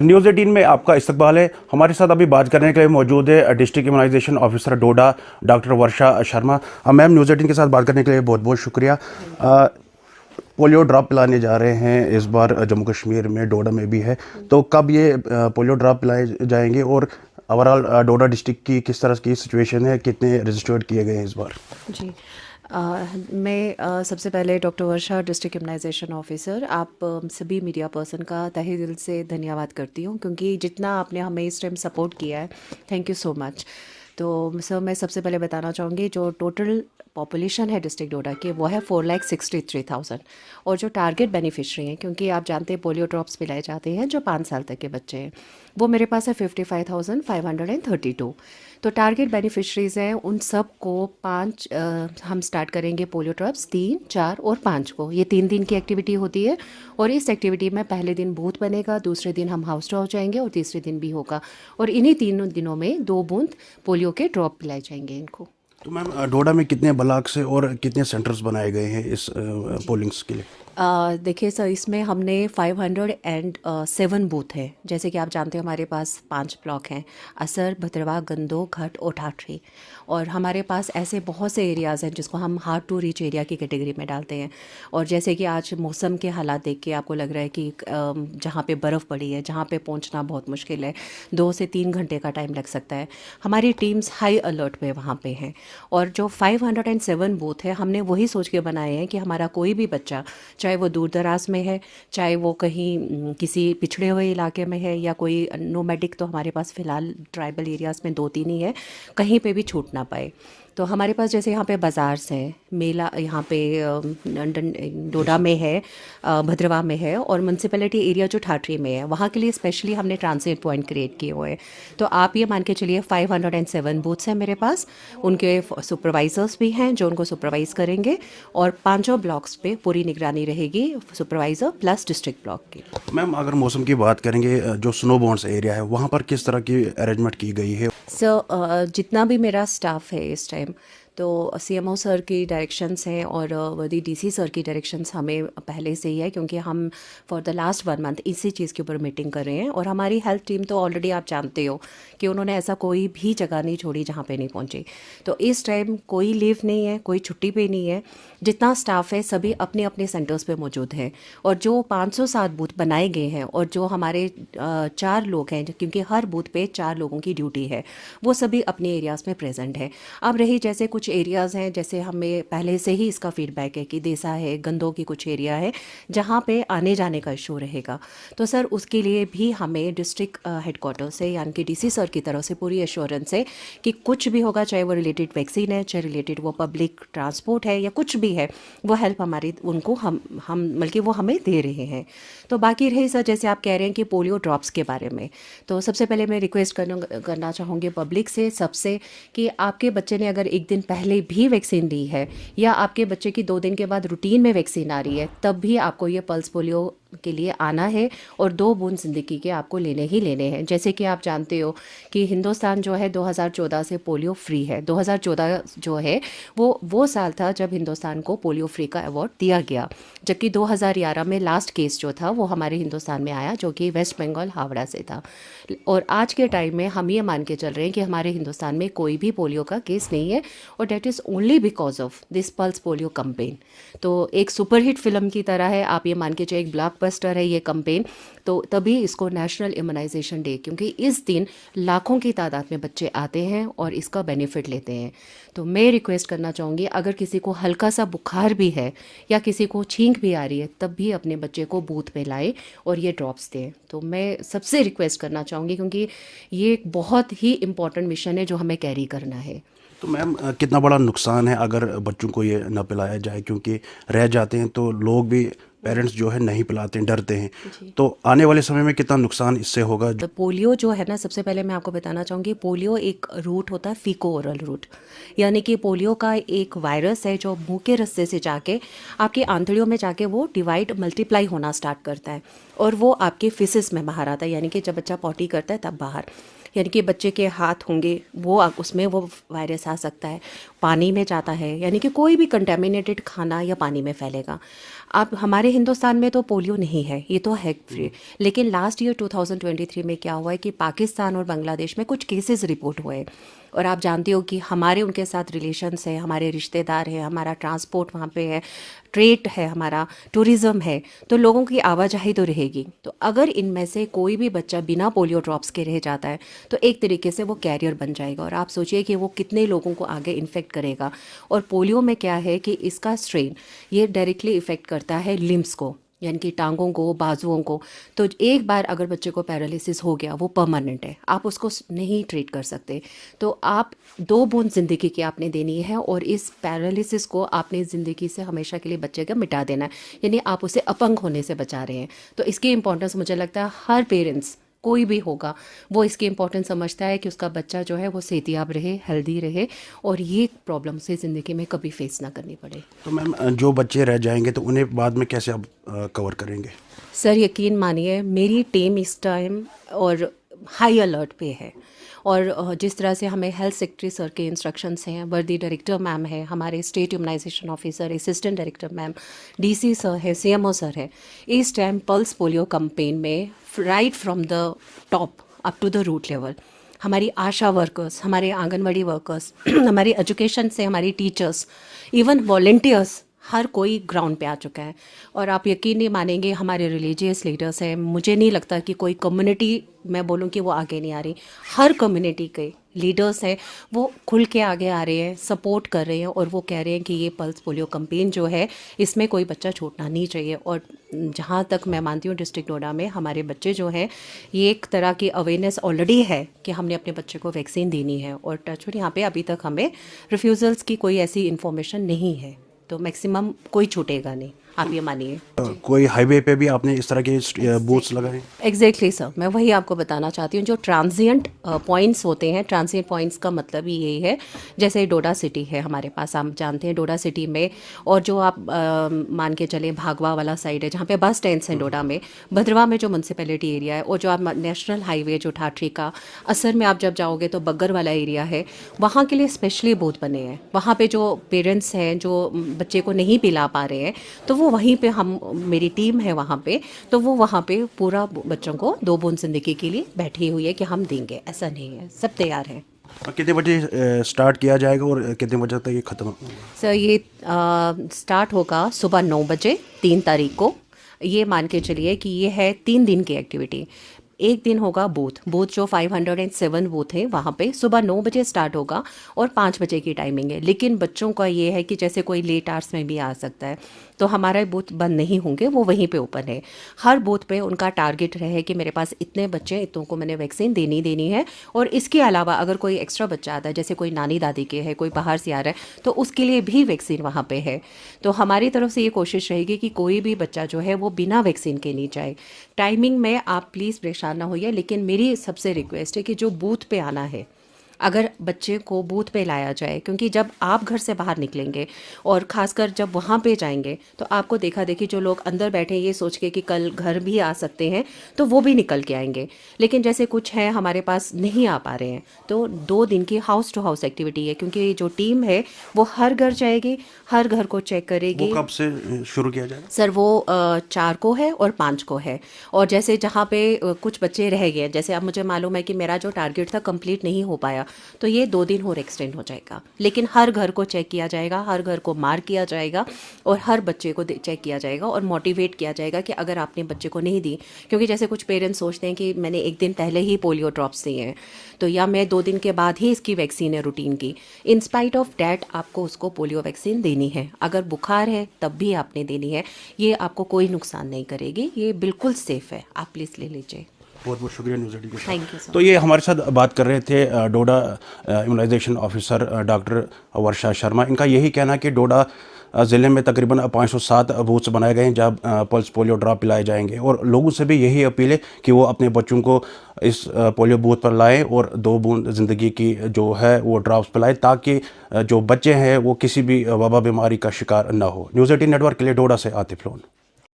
News 18 में आपका इस्तकबाल है। हमारे साथ अभी बात करने के लिए मौजूद है डिस्ट्रिक्ट इम्यूनाइजेशन ऑफिसर डोडा डॉक्टर वर्षा शर्मा। मैम, न्यूज़ 18 के साथ बात करने के लिए बहुत बहुत शुक्रिया। पोलियो ड्रॉप पिलाने जा रहे हैं इस बार जम्मू कश्मीर में, डोडा में भी है, तो कब ये पोलियो ड्रॉप पिलाए जाएंगे और ओवरऑल डोडा डिस्ट्रिक्ट की किस तरह की सिचुएशन है, कितने रजिस्टर्ड किए गए हैं इस बार? जी। मैं सबसे पहले डॉक्टर वर्षा, डिस्ट्रिक्ट इम्यूनाइजेशन ऑफिसर, आप सभी मीडिया पर्सन का तहे दिल से धन्यवाद करती हूँ, क्योंकि जितना आपने हमें इस टाइम सपोर्ट किया है, थैंक यू सो मच। तो सर, मैं सबसे पहले बताना चाहूँगी, जो टोटल पॉपुलेशन है डिस्ट्रिक्ट डोडा की, वो है 4,63,000। और जो टारगेट बेनिफिशरी हैं, क्योंकि आप जानते हैं पोलियो ड्रॉप्स पिलाए जाते हैं जो 5 साल तक के बच्चे हैं, वो मेरे पास है 55,532। तो टारगेट बेनिफिशरीज़ हैं, उन सब को हम स्टार्ट करेंगे पोलियो ड्रॉप्स 3, 4 और 5 को। ये 3 दिन की एक्टिविटी होती है, और इस एक्टिविटी में पहले दिन बूथ बनेगा, दूसरे दिन हम हाउस ड्रॉप जाएंगे, और तीसरे दिन भी होगा। और इन्हीं 3 दिनों में 2 बूंद पोलियो के ड्रॉप पिलाए जाएंगे इनको। तो मैम, डोडा में कितने ब्लॉक से और कितने सेंटर्स बनाए गए हैं इस पोलिंग्स के लिए? देखिए सर, इसमें हमने 507 बूथ हैं। जैसे कि आप जानते हैं, हमारे पास 5 ब्लॉक हैं: असर, भद्रवा, गंदो, घट और ठाठरी। और हमारे पास ऐसे बहुत से एरियाज़ हैं जिसको हम हार्ड टू रीच एरिया की कैटेगरी में डालते हैं। और जैसे कि आज मौसम के हालात देख के आपको लग रहा है कि जहाँ पे बर्फ़ पड़ी है, जहाँ पे पहुँचना बहुत मुश्किल है, 2 से 3 घंटे का टाइम लग सकता है। हमारी टीम्स हाई अलर्ट पे वहाँ पे हैं। और जो 507 बूथ है, हमने वही सोच के बनाए हैं कि हमारा कोई भी बच्चा, चाहे वो दूर दराज में है, चाहे वो कहीं किसी पिछड़े हुए इलाके में है, या कोई नोमैडिक, तो हमारे पास फ़िलहाल ट्राइबल एरियाज़ में 2-3 ही है, कहीं पे भी छूट ना पाए। तो हमारे पास जैसे यहाँ पे बाज़ार्स हैं, मेला यहाँ पे डोडा में है, भद्रवा में है, और म्यूनसिपैलिटी एरिया जो ठाठरी में है, वहाँ के लिए स्पेशली हमने ट्रांसिट पॉइंट क्रिएट किए हुए हैं। तो आप ये मान के चलिए 507 बूथ्स हैं मेरे पास। उनके सुपरवाइज़र्स भी हैं जो उनको सुपरवाइज़ करेंगे, और 5 ब्लॉक्स पे पूरी निगरानी रहेगी, सुपरवाइज़र प्लस डिस्ट्रिक्ट ब्लॉक की। मैम, अगर मौसम की बात करेंगे, जो स्नो बॉन्ड्स एरिया है वहाँ पर किस तरह की अरेंजमेंट की गई है? सर, जितना भी मेरा स्टाफ है इस टाइम, तो सीएमओ सर की डायरेक्शंस हैं, और वही डीसी सर की डायरेक्शंस हमें पहले से ही है, क्योंकि हम फॉर द लास्ट 1 मंथ इसी चीज़ के ऊपर मीटिंग कर रहे हैं। और हमारी हेल्थ टीम तो ऑलरेडी आप जानते हो कि उन्होंने ऐसा कोई भी जगह नहीं छोड़ी जहाँ पे नहीं पहुँची। तो इस टाइम कोई लीव नहीं है, कोई छुट्टी पे नहीं है। जितना स्टाफ है सभी अपने अपने सेंटर्स पे मौजूद हैं। और जो 507 बूथ बनाए गए हैं, और जो हमारे 4 लोग हैं, क्योंकि हर बूथ पे 4 लोगों की ड्यूटी है, वो सभी अपने एरियाज़ में प्रेजेंट है। अब रही जैसे कुछ एरियाज़ हैं, जैसे हमें पहले से ही इसका फीडबैक है कि देसा है, गंदों की कुछ एरिया है जहाँ पे आने जाने का इशू रहेगा। तो सर, उसके लिए भी हमें डिस्ट्रिक्ट हेडक्वार्टर से, यानी कि डीसी सर की तरफ से पूरी एश्योरेंस है कि कुछ भी होगा, चाहे वो रिलेटेड वैक्सीन है, चाहे रिलेटेड वो पब्लिक ट्रांसपोर्ट है, या कुछ भी है, वो हेल्प हमारी उनको हम बल्कि वो हमें दे रहे हैं। तो बाकी रही सर, जैसे आप कह रहे हैं कि पोलियो ड्रॉप्स के बारे में, तो सबसे पहले मैं रिक्वेस्ट करना चाहूँगी पब्लिक से, सबसे, कि आपके बच्चे ने अगर 1 दिन पहले भी वैक्सीन ली है, या आपके बच्चे की 2 दिन के बाद रूटीन में वैक्सीन आ रही है, तब भी आपको ये पल्स पोलियो के लिए आना है, और 2 बूंद ज़िंदगी के आपको लेने ही लेने हैं। जैसे कि आप जानते हो कि हिंदुस्तान जो है 2014 से पोलियो फ्री है। 2014 जो है वो साल था जब हिंदुस्तान को पोलियो फ्री का अवार्ड दिया गया, जबकि 2011 में लास्ट केस जो था वो हमारे हिंदुस्तान में आया, जो कि वेस्ट बंगाल हावड़ा से था। और आज के टाइम में हम ये मान के चल रहे हैं कि हमारे हिंदुस्तान में कोई भी पोलियो का केस नहीं है, और that is only because of this pulse polio campaign. तो एक सुपरहिट फिल्म की तरह है, आप ये मान के चलिए, एक ब्लॉकबस्टर है ये कंपेन। तो तभी इसको नेशनल इम्यूनाइजेशन डे, क्योंकि इस दिन लाखों की तादाद में बच्चे आते हैं और इसका बेनिफिट लेते हैं। तो मैं रिक्वेस्ट करना चाहूँगी, अगर किसी को हल्का सा बुखार भी है, या किसी को छींक भी आ रही है, तब भी अपने बच्चे को बूथ पे लाए और ये ड्रॉप्स दें। तो मैं सबसे रिक्वेस्ट करना चाहूँगी, क्योंकि ये एक बहुत ही इम्पॉर्टेंट मिशन है जो हमें कैरी करना है। तो मैम, कितना बड़ा नुकसान है अगर बच्चों को ये न पिलाया जाए, क्योंकि रह जाते हैं तो लोग भी, पेरेंट्स जो है नहीं पिलाते हैं, डरते हैं, जी। तो आने वाले समय में कितना नुकसान इससे होगा? तो पोलियो जो है ना, सबसे पहले मैं आपको बताना चाहूँगी, पोलियो एक रूट होता है, फीको ओरल रूट। यानी कि पोलियो का एक वायरस है जो मुंह के रस्ते से जाके आपकी आंतड़ियों में जाके वो डिवाइड मल्टीप्लाई होना स्टार्ट करता है, और वो आपके फिसिस में बाहर आता है, यानी कि जब बच्चा पॉटी करता है तब बाहर। यानी कि बच्चे के हाथ होंगे, वो उसमें वो वायरस आ सकता है। पानी में जाता है, यानी कि कोई भी कंटेमिनेटेड खाना या पानी में फैलेगा। अब हमारे हिंदुस्तान में तो पोलियो नहीं है, ये तो है फ्री। लेकिन लास्ट ईयर 2023 में क्या हुआ है कि पाकिस्तान और बांग्लादेश में कुछ केसेस रिपोर्ट हुए, और आप जानते हो कि हमारे उनके साथ रिलेशंस है, हमारे रिश्तेदार हैं, हमारा ट्रांसपोर्ट वहाँ पे है, ट्रेड है, हमारा टूरिज़्म है, तो लोगों की आवाजाही तो रहेगी। तो अगर इनमें से कोई भी बच्चा बिना पोलियो ड्रॉप्स के रह जाता है तो एक तरीके से वो कैरियर बन जाएगा, और आप सोचिए कि वो कितने लोगों को आगे इन्फेक्ट करेगा। और पोलियो में क्या है कि इसका स्ट्रेन ये डायरेक्टली इफ़ेक्ट करता है लिम्स को, यानी कि टांगों को, बाजुओं को। तो एक बार अगर बच्चे को पैरालिसिस हो गया, वो परमानेंट है, आप उसको नहीं ट्रीट कर सकते। तो आप 2 बूंद ज़िंदगी की आपने देनी है, और इस पैरालिसिस को आपने ज़िंदगी से हमेशा के लिए बच्चे का मिटा देना है, यानी आप उसे अपंग होने से बचा रहे हैं। तो इसकी इंपॉर्टेंस मुझे लगता है हर पेरेंट्स, कोई भी होगा, वो इसकी इंपॉर्टेंस समझता है कि उसका बच्चा जो है वो सेहतियाब रहे, हेल्दी रहे, और ये प्रॉब्लम से ज़िंदगी में कभी फेस ना करनी पड़े। तो मैम जो बच्चे रह जाएंगे तो उन्हें बाद में कैसे आप कवर करेंगे? सर यकीन मानिए मेरी टीम इस टाइम और हाई अलर्ट पे है, और जिस तरह से हमें हेल्थ सेक्रेटरी सर के इंस्ट्रक्शंस हैं, वर्दी डायरेक्टर मैम है, हमारे state immunisation officer, assistant director ma'am, DC sir है, सीएमओ सर है, इस टाइम पल्स पोलियो कैंपेन में right from the top up to the root level हमारी आशा वर्कर्स, हमारे आंगनवाड़ी वर्कर्स, हमारी एजुकेशन से हमारी टीचर्स, इवन वॉलेंटियर्स, हर कोई ग्राउंड पे आ चुका है। और आप यकीन नहीं मानेंगे, हमारे रिलीजियस लीडर्स हैं, मुझे नहीं लगता कि कोई कम्युनिटी मैं बोलूँ कि वो आगे नहीं आ रही। हर कम्युनिटी के लीडर्स हैं वो खुल के आगे आ रहे हैं, सपोर्ट कर रहे हैं, और वो कह रहे हैं कि ये पल्स पोलियो कैंपेन जो है इसमें कोई बच्चा छूटना नहीं चाहिए। और जहाँ तक मैं मानती हूँ डिस्ट्रिक्ट नोएडा में हमारे बच्चे जो हैं, ये एक तरह की अवेयरनेस ऑलरेडी है कि हमने अपने बच्चे को वैक्सीन देनी है, और टचवुड यहाँ पे अभी तक हमें रिफ्यूज़ल्स की कोई ऐसी इन्फॉर्मेशन नहीं है, तो मैक्सिमम कोई छूटेगा नहीं, आप ये मानिए। कोई हाईवे पे भी आपने इस तरह के बूथ्स लगाए? एग्जैक्टली सर, मैं वही आपको बताना चाहती हूँ। जो ट्रांजिएंट पॉइंट्स होते हैं, ट्रांजिएंट पॉइंट्स का मतलब ही यही है, जैसे डोडा सिटी है हमारे पास, आप जानते हैं डोडा सिटी में, और जो आप मान के चले भागवा वाला साइड है जहाँ पे बस स्टैंड्स हैं डोडा में, भद्रवा में जो म्यूनसिपैलिटी एरिया है, और जो आप नेशनल हाईवे जो ठाठरी का, असर में आप जब जाओगे तो बग्गर वाला एरिया है, वहाँ के लिए स्पेशली बूथ बने हैं। वहाँ पे जो पेरेंट्स हैं जो बच्चे को नहीं पिला पा रहे हैं, तो वो वहीं पे हम, मेरी टीम है वहाँ पे, तो वो वहाँ पे पूरा बच्चों को 2 बूंद ज़िंदगी के लिए बैठी हुई है कि हम देंगे, ऐसा नहीं है, सब तैयार हैं। कितने बजे स्टार्ट किया जाएगा और कितने बजे तक ये ख़त्म होगा? सर ये स्टार्ट होगा सुबह 9 बजे 3 तारीख को। ये मान के चलिए कि ये है 3 दिन की एक्टिविटी। एक दिन होगा बूथ जो 507 बूथ है वहाँ पे सुबह 9 बजे स्टार्ट होगा और 5 बजे की टाइमिंग है। लेकिन बच्चों का ये है कि जैसे कोई लेट आवर्स में भी आ सकता है, तो हमारे बूथ बंद नहीं होंगे, वो वहीं पे ओपन है। हर बूथ पे उनका टारगेट रहे कि मेरे पास इतने बच्चे, इतनों को मैंने वैक्सीन देनी है। और इसके अलावा अगर कोई एक्स्ट्रा बच्चा आता है, जैसे कोई नानी दादी के है, कोई बाहर से आ रहा है, तो उसके लिए भी वैक्सीन वहाँ पे है। तो हमारी तरफ से ये कोशिश रहेगी कि कोई भी बच्चा जो है वो बिना वैक्सीन के नहीं जाए। टाइमिंग में आप प्लीज़ परेशान ना होइए, लेकिन मेरी सबसे रिक्वेस्ट है कि जो बूथ पे आना है, अगर बच्चे को बूथ पे लाया जाए, क्योंकि जब आप घर से बाहर निकलेंगे और ख़ासकर जब वहाँ पे जाएंगे तो आपको देखा देखी जो लोग अंदर बैठे ये सोच के कि कल घर भी आ सकते हैं, तो वो भी निकल के आएंगे। लेकिन जैसे कुछ हैं हमारे पास नहीं आ पा रहे हैं, तो 2 दिन की हाउस टू हाउस एक्टिविटी है, क्योंकि जो टीम है वो हर घर जाएगी, हर घर को चेक करेगी। वो कब से शुरू किया जाएगा? सर वो 4 को है और 5 को है। और जैसे जहाँ पे कुछ बच्चे रह गए, जैसे अब मुझे मालूम है कि मेरा जो टारगेट था कंप्लीट नहीं हो पाया, तो ये 2 दिन और एक्सटेंड हो जाएगा। लेकिन हर घर को चेक किया जाएगा, हर घर को मार्क किया जाएगा, और हर बच्चे को चेक किया जाएगा और मोटिवेट किया जाएगा कि अगर आपने बच्चे को नहीं दी, क्योंकि जैसे कुछ पेरेंट्स सोचते हैं कि मैंने 1 दिन पहले ही पोलियो ड्रॉप्स दिए हैं, तो या मैं 2 दिन के बाद ही इसकी वैक्सीन है रूटीन की। इन स्पाइट ऑफ डैट आपको उसको पोलियो वैक्सीन देनी है। अगर बुखार है तब भी आपने देनी है। ये आपको कोई नुकसान नहीं करेगी, ये बिल्कुल सेफ़ है, आप प्लीज़ ले लीजिए। बहुत बहुत शुक्रिया न्यूज़ 18 के साथ। Thank you sir. तो ये हमारे साथ बात कर रहे थे डोडा इम्यूनाइजेशन ऑफिसर डॉक्टर वर्षा शर्मा। इनका यही कहना है कि डोडा ज़िले में तकरीबन 507 बूथ्स बनाए गए हैं जहाँ पल्स पोलियो ड्रॉप पिलाए जाएंगे, और लोगों से भी यही अपील है कि वो अपने बच्चों को इस पोलियो बूथ पर लाएं और 2 बूंद ज़िंदगी की जो है वो ड्रॉप्स पिलाएं, ताकि जो बच्चे हैं वो किसी भी वबा बीमारी का शिकार ना हो। न्यूज़ 18 नेटवर्क के लिए डोडा से आतिफ लोन।